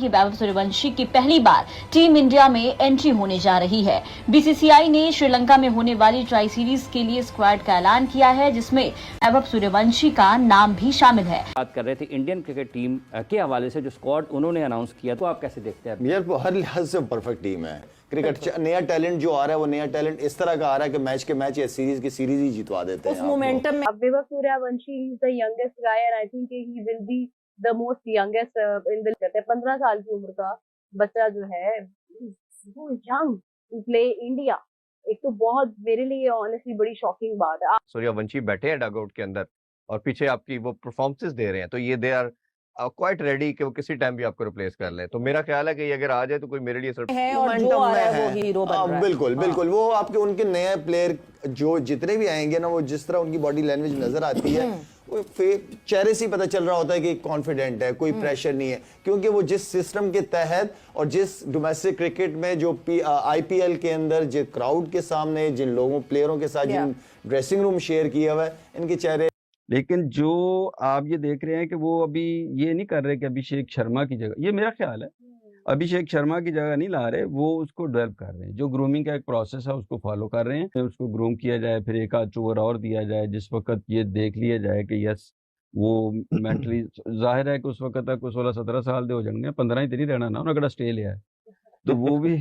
वैभव सूर्यवंशी की पहली बार team India में एंट्री होने जा रही है। बीसीसीआई ने श्रीलंका में होने वाली ट्राई सीरीज के लिए स्क्वाड का ऐलान किया है, जिसमें वैभव सूर्यवंशी का नाम भी शामिल है। बात कर रहे थे इंडियन क्रिकेट टीम के हवाले से, जो स्क्वाड उन्होंने अनाउंस किया, तो आप कैसे देखते हैं? यार हर लिहाज से परफेक्ट टीम है। क्रिकेट नया टैलेंट जो आ रहा है, वो नया टैलेंट इस तरह का आ रहा है कि मैच के मैच या सीरीज की सीरीज ही जितवा देते हैं। उस मोमेंटम में Vaibhav Suryavanshi is the youngest guy and I think he will be the most youngest in the कहते हैं 15 साल की उम्र का बच्चा जो है यंग टू प्ले इंडिया। एक तो बहुत मेरे लिए ऑनेस्टली बड़ी शॉकिंग बात है। सूर्यवंशी बैठे हैं डगआउट के अंदर और पीछे आपकी वो परफॉर्मेंसेस दे रहे हैं, तो ये दे आर क्वाइट रेडी कि वो किसी टाइम भी आपको रिप्लेस कर ले। तो मेरा ख्याल है कि ये अगर आ जाए तो कोई मेरे लिए है और जो आ रहा है वो हीरो बन रहा है। बिल्कुल बिल्कुल, वो आपके उनके नए प्लेयर जो जितने भी आएंगे ना, वो जिस तरह उनकी बॉडी लैंग्वेज नजर आती है, वो चेहरे से ही पता चल रहा होता है कि कॉन्फिडेंट है, कोई प्रेशर नहीं है, क्योंकि वो जिस सिस्टम के तहत और जिस डोमेस्टिक क्रिकेट में जो आईपीएल के अंदर जो क्राउड के सामने जिन लोगों प्लेयरों के साथ जिन ड्रेसिंग रूम शेयर किया हुआ है, इनके चेहरे। लेकिन जो आप ये देख रहे हैं कि वो अभी ये नहीं कर रहे कि अभिषेक शर्मा की जगह, ये मेरा ख्याल है अभिषेक शर्मा की जगह नहीं ला रहे, वो उसको डेवलप कर रहे हैं। जो ग्रूमिंग का एक प्रोसेस है उसको फॉलो कर रहे हैं, उसको ग्रूम किया जाए, फिर एक आध ओवर और दिया जाए, जिस वक्त ये देख लिया जाए कि यस वो मेंटली जाहिर है कि उस वक्त तक 16-17 साल दे हो जाएंगे, 15 ही तो नहीं रहना ना उन्हें, ऑस्ट्रेलिया है तो वो भी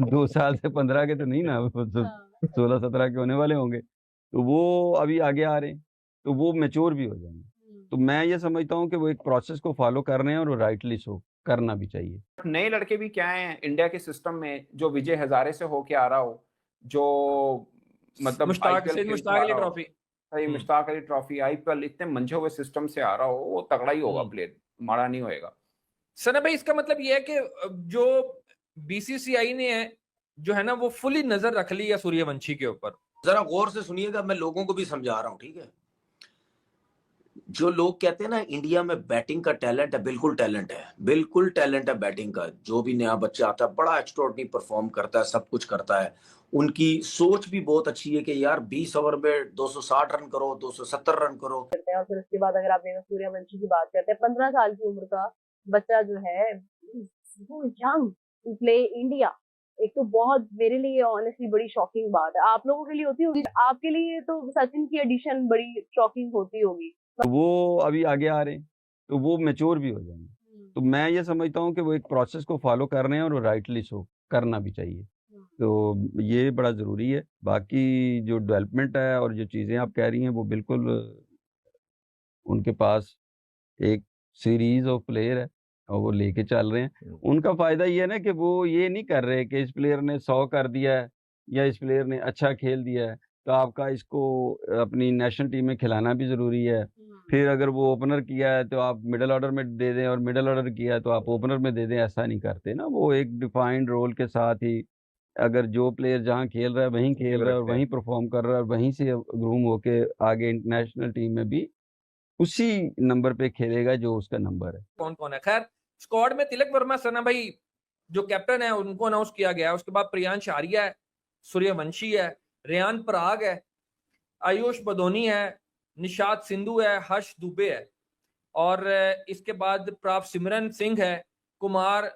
2 साल से 15 के तो नहीं ना, 16-17 के होने वाले होंगे, तो वो अभी आगे आ रहे हैं, तो वो मैच्योर भी हो जाएंगे। तो मैं ये समझता हूँ कि वो एक प्रोसेस को फॉलो कर रहे हैं और राइटली सो करना भी चाहिए। नए लड़के भी क्या हैं इंडिया के सिस्टम में, जो विजय हजारे से होके आ रहा हो, जो मतलब मुश्ताक अली ट्रॉफी, सही मुश्ताक अली ट्रॉफी, आईपीएल इतने मंझे हुए सिस्टम से आ रहा हो, वो तगड़ा ही होगा प्लेयर, माड़ा नहीं होएगा। सना भाई, इसका मतलब ये है कि जो बीसीसीआई ने जो है ना वो फुली नजर रख ली है सूर्यवंशी के ऊपर। जरा गौर से सुनिएगा, मैं लोगों को भी समझा रहा हूं, ठीक है? जो लोग कहते हैं ना इंडिया में बैटिंग का टैलेंट है, बिल्कुल टैलेंट है, बिल्कुल टैलेंट है बैटिंग का। जो भी नया बच्चा आता है बड़ा एक्स्ट्राऑर्डिनरी परफॉर्म करता है, सब कुछ करता है। उनकी सोच भी बहुत अच्छी है कि यार 20 ओवर में 260 रन करो, 270 रन करो। और फिर उसके बाद अगर आप सूर्यवंशी की बात करते हैं, 15 साल की उम्र का बच्चा जो है यंग टू प्ले इंडिया। एक तो बहुत मेरे लिए ऑनेस्टली बड़ी शॉकिंग बात है। आप लोगों के लिए होती होगी, आपके लिए तो सचिन की एडिशन बड़ी शॉकिंग होती होगी। वो अभी आगे आ रहे हैं तो वो मैच्योर भी हो जाएंगे। तो मैं ये समझता हूँ कि वो एक प्रोसेस को फॉलो कर रहे हैं और राइटली सो करना भी चाहिए। तो ये बड़ा ज़रूरी है। बाकी जो डेवलपमेंट है और जो चीज़ें आप कह रही हैं वो बिल्कुल उनके पास एक सीरीज ऑफ प्लेयर है और वो लेके चल रहे हैं। उनका फ़ायदा ये है ना कि वो ये नहीं कर रहे कि इस प्लेयर ने 100 कर दिया है या इस प्लेयर ने अच्छा खेल दिया है तो आपका इसको अपनी नेशनल टीम में खिलाना भी ज़रूरी है। फिर अगर वो ओपनर किया है तो आप मिडिल ऑर्डर में दे दें और मिडिल ऑर्डर किया है तो आप ओपनर में दे दें, ऐसा नहीं करते ना। वो एक डिफाइंड रोल के साथ ही अगर जो प्लेयर जहाँ खेल रहा है वहीं खेल रहा है और वहीं परफॉर्म कर रहा है और वहीं से ग्रूम होके आगे इंटरनेशनल टीम में भी उसी नंबर पे खेलेगा जो उसका नंबर है। कौन कौन है? खैर, स्क्वाड में तिलक वर्मा सना भाई जो कैप्टन है उनको अनाउंस किया गया है। उसके बाद प्रियांश आर्या है, सूर्यवंशी है, रेयान पराग है, आयुष बदोनी है, निशात सिंधु है, हर्ष दुबे है और इसके बाद प्राप सिमरन सिंह है, कुमार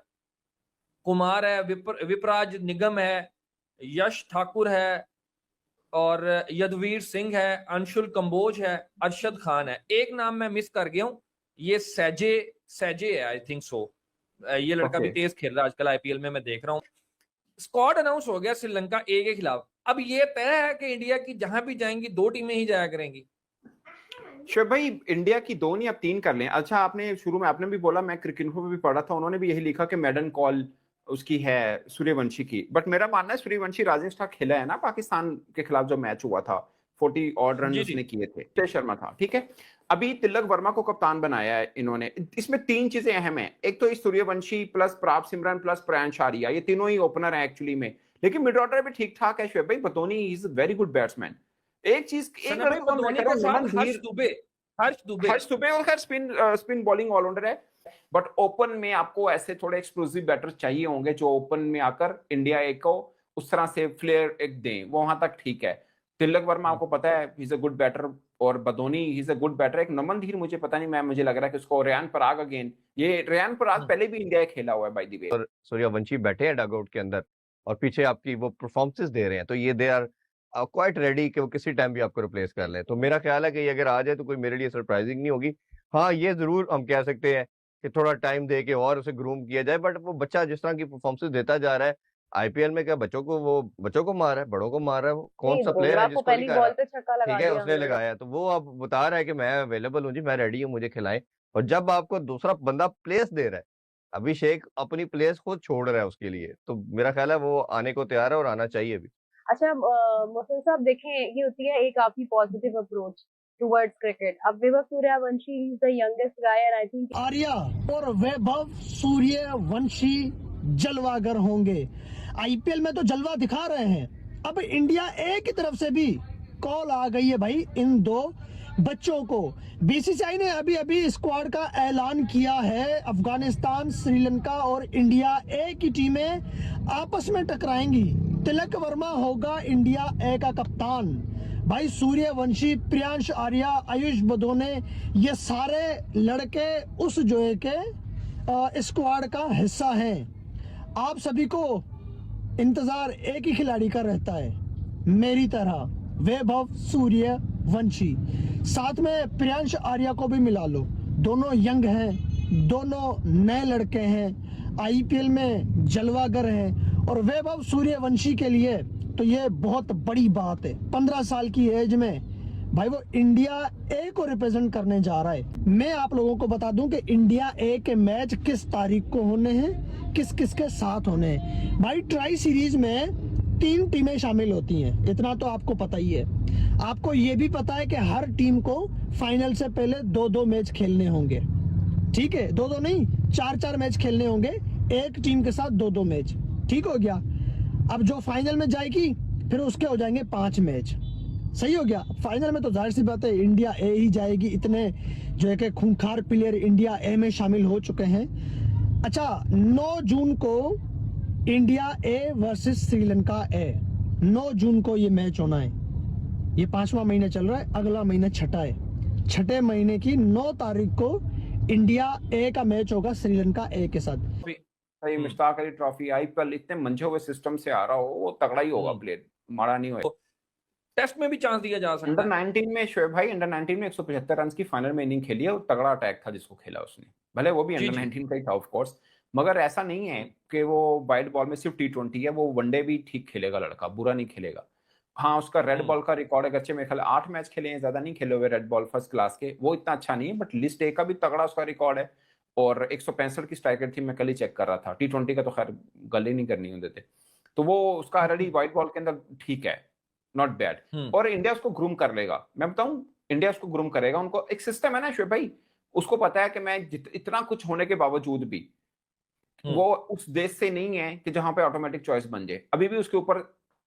है, विपराज निगम है, यश ठाकुर है और यदवीर सिंह है, अंशुल कंबोज है, अरशद खान है। एक नाम मैं मिस कर गया हूं, ये सैजे है आई थिंक सो। ये लड़का भी तेज खेल रहा है आजकल आईपीएल में, मैं देख रहा हूँ। स्क्वाड अनाउंस हो गया श्रीलंका ए के खिलाफ। अब ये तय है कि इंडिया की जहां भी जाएंगी 2 टीमें ही जाया करेंगी। शोएब भाई, इंडिया की 2 नहीं अब 3 कर लें। अच्छा, आपने शुरू में आपने भी बोला, मैं क्रिकेट में भी पढ़ा था, उन्होंने भी यही लिखा कि मेडन कॉल उसकी है सूर्यवंशी की। बट मेरा मानना है सूर्यवंशी राजेंद्र स्टार खेला है ना पाकिस्तान के खिलाफ जो मैच हुआ था, 40 ऑड रन उसने किए थे, जय शर्मा था, ठीक है। अभी तिलक वर्मा को कप्तान बनाया है इन्होंने। इसमें 3 चीजें अहम है। एक तो इस सूर्यवंशी प्लस प्राप सिमरन प्लस प्रियांश आर्या, ये तीनों ही ओपनर है एक्चुअली में, लेकिन मिड ऑर्डर भी ठीक ठाक है। शोएब भाई, बतौनी इज वेरी गुड बैट्समैन। एक चीज हर्ष दुबे और खैर स्पिन बॉलिंग ऑलराउंडर है, बट ओपन में आपको ऐसे थोड़े एक्सप्लोसिव बैटर चाहिए होंगे जो ओपन में आकर इंडिया एक को उस तरह से फ्लेयर एक दें, वो वहां तक ठीक है। तिलक वर्मा आपको पता है, he is a good batter, और Badoni he is a good batter. एक नमन धीर मुझे पता नहीं, मुझे लग रहा है कि उसको रेयान पराग अगेन, ये रेयान पराग पहले भी इंडिया खेला हुआ है बाय द वे। और सूर्यवंशी बैठे हैं डगआउट के अंदर और पीछे आपकी वो परफॉर्मेंसेस दे रहे हैं, तो ये दे आर क्वाइट रेडी कि वो किसी टाइम भी आपको रिप्लेस कर ले। तो मेरा ख्याल है कि ये अगर आ जाए तो कोई मेरे लिए सरप्राइजिंग नहीं होगी। हाँ, ये जरूर हम कह सकते हैं कि थोड़ा टाइम दे के और उसे ग्रूम किया जाए, बट वो बच्चा जिस तरह की परफॉर्मेंसेस देता जा रहा है आईपीएल में, क्या बच्चों को मार रहा है, बड़ों को मार रहा है, वो कौन सा प्लेयर है बुमराह को जिसको पहली नहीं करा? बॉल पे छक्का लगा ठीक है, दिया उसने हमने। लगाया, तो वो अब बता रहा है कि मैं अवेलेबल हूँ जी, मैं रेडी हूँ, मुझे खिलाएं। और जब आपको दूसरा बंदा प्लेस दे रहा है, अभिषेक अपनी प्लेस खुद छोड़ रहा है उसके लिए, तो मेरा ख्याल है वो आने को तैयार है और आना चाहिए भी। अच्छा मोहसिन साहब देखें, ये होती है एक काफी पॉजिटिव अप्रोच टुवर्ड्स क्रिकेट। अब Vaibhav Suryavanshi is the youngest guy and I think Arya और वैभव सूर्यवंशी जलवागर होंगे। आईपीएल में तो जलवा दिखा रहे हैं, अब इंडिया ए की तरफ से भी कॉल आ गई है भाई इन दो बच्चों को। बीसीसीआई ने अभी अभी स्क्वाड का ऐलान किया है। अफगानिस्तान, श्रीलंका और इंडिया ए की टीमें आपस में टकराएंगी। तिलक वर्मा होगा इंडिया ए का कप्तान। भाई सूर्यवंशी, प्रियांश आर्या, आयुष बदोने, ये सारे लड़के उस जो है के स्क्वाड का हिस्सा हैं। आप सभी को इंतजार एक ही खिलाड़ी का रहता है, मेरी तरह वैभव सूर्यवंशी। साथ में प्रियांश आर्या को भी मिला लो, दोनों यंग हैं, दोनों नए लड़के हैं, आईपीएल में जलवागर हैं। और वैभव सूर्यवंशी के लिए तो ये बहुत बड़ी बात है। 15 साल की एज में भाई वो इंडिया ए को रिप्रेजेंट करने जा रहा है। मैं आप लोगों को बता दूं कि इंडिया ए के मैच किस तारीख को होने हैं, किस किस के साथ होने हैं। भाई ट्राई सीरीज में 3 टीमें शामिल होती हैं, इतना तो आपको पता ही है। आपको ये भी पता है कि हर टीम को फाइनल से पहले 2-2 मैच खेलने होंगे। ठीक है, 2-2 नहीं, 4-4 मैच खेलने होंगे, एक टीम के साथ 2-2 मैच। ठीक हो गया। अब जो फाइनल में जाएगी फिर उसके हो जाएंगे 5 मैच। सही हो गया। फाइनल में तो जाहिर सी बात है इंडिया ए ही जाएगी, इतने जो है कि खूंखार प्लेयर इंडिया ए में शामिल हो चुके हैं। अच्छा, 9 जून को इंडिया ए वर्सेस श्रीलंका ए, 9 जून को ये मैच होना है। ये 5वां महीना चल रहा है, अगला महीना छठा है। छठे महीने की 9 तारीख को इंडिया ए का मैच होगा श्रीलंका ए के साथ। सही, मुश्ताक अली ट्रॉफी आईपीएल इतने मंझे हुए सिस्टम से आ रहा हो, वो तगड़ा ही होगा प्लेयर, माड़ा नहीं होगा। टेस्ट में भी चांस दिया जा सकता है। अंडर 19 में शोएब भाई, अंडर 19 में 175 रन की फाइनल में इनिंग खेली है और तगड़ा अटैक था जिसको खेला उसने, भले वो भी अंडर 19 का ही था ऑफ कोर्स, मगर ऐसा नहीं है कि वो वाइड बॉल में सिर्फ T20 है, वो वनडे भी ठीक खेलेगा लड़का, बुरा नहीं खेलेगा। हाँ, उसका रेड बॉल का रिकॉर्ड है, अच्छे मेरे ख्याल 8 मैच खेले हैं, ज्यादा नहीं खेले हुए रेड बॉल फर्स्ट क्लास के, वो इतना अच्छा नहीं है, बट लिस्ट ए का भी तगड़ा उसका रिकॉर्ड है। और 165 की स्ट्राइक रेट थी, मैं कल ही चेक कर रहा था। T20 का तो खैर गल ही नहीं करनी होते थे, तो वो उसका ऑलरेडी वाइड बॉल के अंदर ठीक है, नॉट बैड। और इंडिया उसको ग्रूम कर लेगा, मैं बताऊं, इंडिया उसको ग्रूम करेगा। उनको एक सिस्टम है ना शोएब भाई, उसको पता है कि मैं इतना कुछ होने के बावजूद भी वो उस देश से नहीं है कि जहां पे ऑटोमेटिक चॉइस बन जाए। अभी भी उसके ऊपर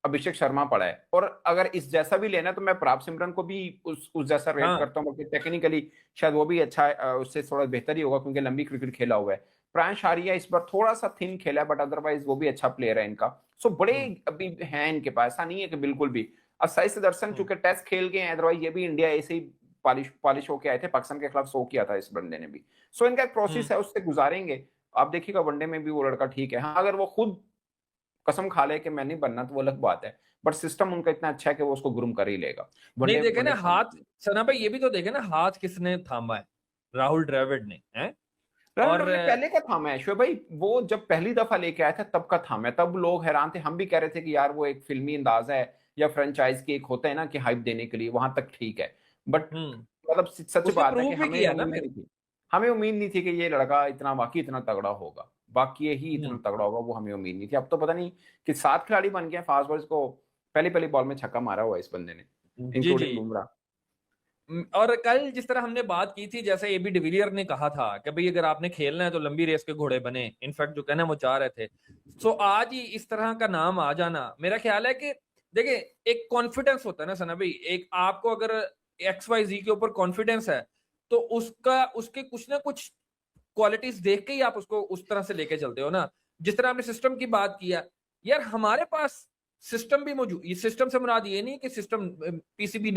अभिषेक शर्मा पड़ा है, और अगर इस जैसा भी लेना तो मैं प्रताप सिमरन को भी उस जैसा रेट करता हूँ, टेक्निकली शायद वो भी अच्छा है, उससे थोड़ा बेहतर ही होगा क्योंकि लंबी क्रिकेट खेला हुआ है। प्रियांश आर्या इस बार थोड़ा सा थिन खेला है, बट अदरवाइज वो भी अच्छा प्लेयर है इनका। सो बड़े अभी हैं इनके पास, ऐसा नहीं है कि बिल्कुल भी। अब साई सुदर्शन चूंकि टेस्ट खेल गए हैं, अदरवाइज ये भी इंडिया ऐसे ही पॉलिश होके आए थे, पाकिस्तान के खिलाफ 100 किया था इस बंदे ने भी। सो इनका एक प्रोसेस है, उससे गुजारेंगे। आप देखिएगा वनडे में भी वो लड़का ठीक है। हाँ, अगर वो खुद कसम खा ले कि मैं नहीं बनना तो वो अलग बात है, बट सिस्टम उनका इतना अच्छा है कि वो उसको ग्रूम कर ही लेगा। नहीं देखे ना हाथ, सना भाई ये भी तो देखे ना हाथ किसने थामा है, राहुल द्रविड़ ने है। और पहले का थामा है शोएब भाई, वो जब पहली दफा लेके आया था तब का थामा है, तब लोग हैरान थे, हम भी कह रहे थे कि यार वो एक फिल्मी अंदाज है या फ्रेंचाइज की एक होता है ना कि हाइप देने के लिए, वहां तक ठीक है, बट मतलब सच बात है कि हमें उम्मीद नहीं थी कि ये लड़का इतना वाकई इतना तगड़ा होगा, बाकी यही इतना तगड़ा होगा, वो हमें उम्मीद नहीं थी। अब तो पता नहीं कि 7 खिलाड़ी बन गए फास्ट बॉलर्स को, पहली बॉल में छक्का मारा हुआ इस बंदे ने, इंक्लूडिंग बुमराह। और कल जिस तरह हमने बात की थी, जैसे एबी डिविलियर ने कहा था कि भाई अगर आपने खेलना है तो लंबी रेस के घोड़े बने, इनफैक्ट जो कहना वो चाह रहे थे। सो आज ही इस तरह का नाम आ जाना, मेरा ख्याल है कि देखिए एक कॉन्फिडेंस होता है ना सना भाई, एक आपको अगर XYZ के ऊपर कॉन्फिडेंस है तो उसके कुछ ना कुछ क्वालिटीज देख के ही आप उसको उस तरह से लेके चलते हो ना। जिस तरह आपने सिस्टम की बात किया, यार हमारे पास सिस्टम भी मौजूद, ये सिस्टम से मुराद ये नहीं कि सिस्टम PCB